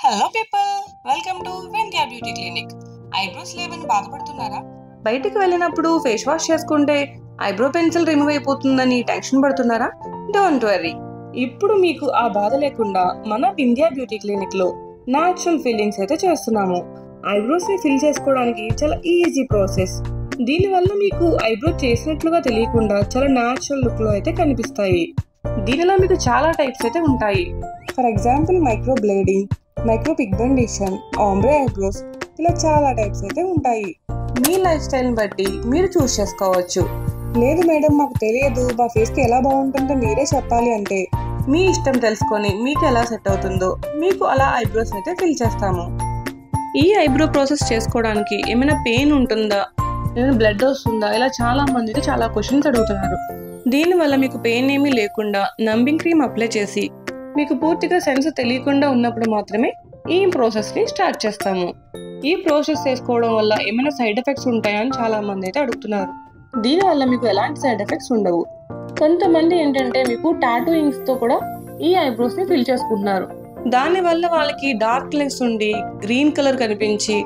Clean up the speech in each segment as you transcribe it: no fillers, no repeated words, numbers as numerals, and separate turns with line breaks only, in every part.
Hello people, welcome to Vindhya beauty clinic. Eyebrows లేవని బాధపడుతున్నారా? బయటికి వెళ్ళినప్పుడు ఫేస్ వాష్ చేసుకుంటే ఐబ్రో పెన్సిల్ రిమూవ్ అయిపోతుందని టెన్షన్ పడుతున్నారా? డోంట్ వరీ, ఇప్పుడు మీకు ఆ బాధ లేకుండా మన వింధ్యా బ్యూటీ క్లినిక్ లో న్యాచురల్ ఫిల్లింగ్స్ అయితే చేస్తున్నాము. ఐబ్రోస్ ని ఫిల్ చేసుకోవడానికి చాలా ఈజీ ప్రాసెస్. దీనివల్ల మీకు ఐబ్రో చేసినట్లుగా తెలియకుండా చాలా న్యాచురల్ లుక్ లో అయితే కనిపిస్తాయి. దీనిలో మీకు చాలా టైప్స్ అయితే ఉంటాయి. For example micro బ్లేడింగ్, micro pigmentation, ombre eyebrows, ఇలా చాలా టైప్స్ అయితే ఉంటాయి. మీ లైఫ్ స్టైల్ని బట్టి మీరు చూస్ చేసుకోవచ్చు. లేదు మేడం మాకు తెలియదు, మా ఫేస్కి ఎలా బాగుంటుందో మీరే చెప్పాలి అంటే మీ ఇష్టం తెలుసుకొని మీకు ఎలా సెట్ అవుతుందో మీకు అలా ఐబ్రోస్ అయితే ఫిల్ చేస్తాము. ఈ ఐబ్రో ప్రాసెస్ చేసుకోవడానికి ఏమైనా పెయిన్ ఉంటుందా, ఏమైనా బ్లడ్ వస్తుందా, ఇలా చాలా మంది చాలా క్వశ్చన్స్ అడుగుతున్నారు. దీనివల్ల మీకు పెయిన్ ఏమీ లేకుండా నంబింగ్ క్రీమ్ అప్లై చేసి మీకు పూర్తిగా సెన్స్ తెలియకుండా ఉన్నప్పుడు మాత్రమే ఈ ప్రాసెస్ని స్టార్ట్ చేస్తాము. ఈ ప్రాసెస్ చేసుకోవడం వల్ల ఏమైనా సైడ్ ఎఫెక్ట్స్ ఉంటాయని చాలా మంది అయితే అడుగుతున్నారు. దీనివల్ల మీకు ఎలాంటి సైడ్ ఎఫెక్ట్స్ ఉండవు. కొంతమంది ఏంటంటే మీకు టాటూయింగ్స్తో కూడా ఈ ఐబ్రోస్ని ఫిల్ చేసుకుంటున్నారు. దానివల్ల వాళ్ళకి డార్క్ లెన్స్ ఉండి గ్రీన్ కలర్ కనిపించి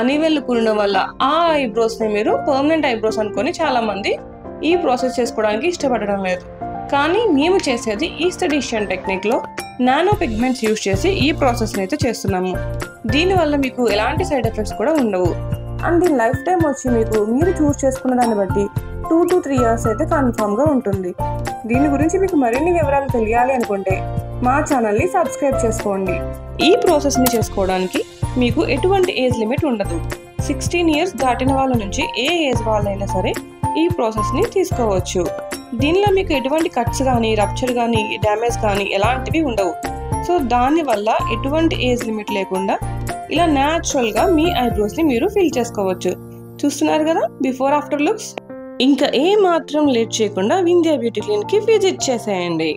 అనివెళ్ళు కూడడం వల్ల ఆ ఐబ్రోస్ని మీరు పర్మనెంట్ ఐబ్రోస్ అనుకొని చాలా మంది ఈ ప్రాసెస్ చేసుకోవడానికి ఇష్టపడడం లేదు. కానీ మేము చేసేది ఈస్టడిషన్ టెక్నిక్లో నానో పిగ్మెంట్స్ యూజ్ చేసి ఈ ప్రాసెస్ని అయితే చేస్తున్నాము. దీనివల్ల మీకు ఎలాంటి సైడ్ ఎఫెక్ట్స్ కూడా ఉండవు. అండ్ దీని లైఫ్ టైం వచ్చి మీకు మీరు చూస్ చేసుకున్న దాన్ని బట్టి 2 to 3 years అయితే కన్ఫామ్గా ఉంటుంది. దీని గురించి మీకు మరిన్ని వివరాలు తెలియాలి అనుకుంటే మా ఛానల్ని సబ్స్క్రైబ్ చేసుకోండి. ఈ ప్రాసెస్ని చేసుకోవడానికి మీకు ఎటువంటి ఏజ్ లిమిట్ ఉండదు. 16 years దాటిన వాళ్ళ నుంచి ఏ ఏజ్ వాళ్ళైనా సరే ఈ ప్రాసెస్ని తీసుకోవచ్చు. దీనిలో మీకు ఎటువంటి కట్స్ కానీ, రప్చర్ కానీ, డ్యామేజ్ కానీ ఎలాంటివి ఉండవు. సో దానివల్ల ఎటువంటి ఏజ్ లిమిట్ లేకుండా ఇలా న్యాచురల్గా మీ ఐబ్రోస్ని మీరు ఫిల్ చేసుకోవచ్చు. చూస్తున్నారు కదా బిఫోర్ ఆఫ్టర్ లుక్స్. ఇంకా ఏ మాత్రం లేట్ చేయకుండా వింధ్యా బ్యూటీ క్లినిక్కి విజిట్ చేసేయండి.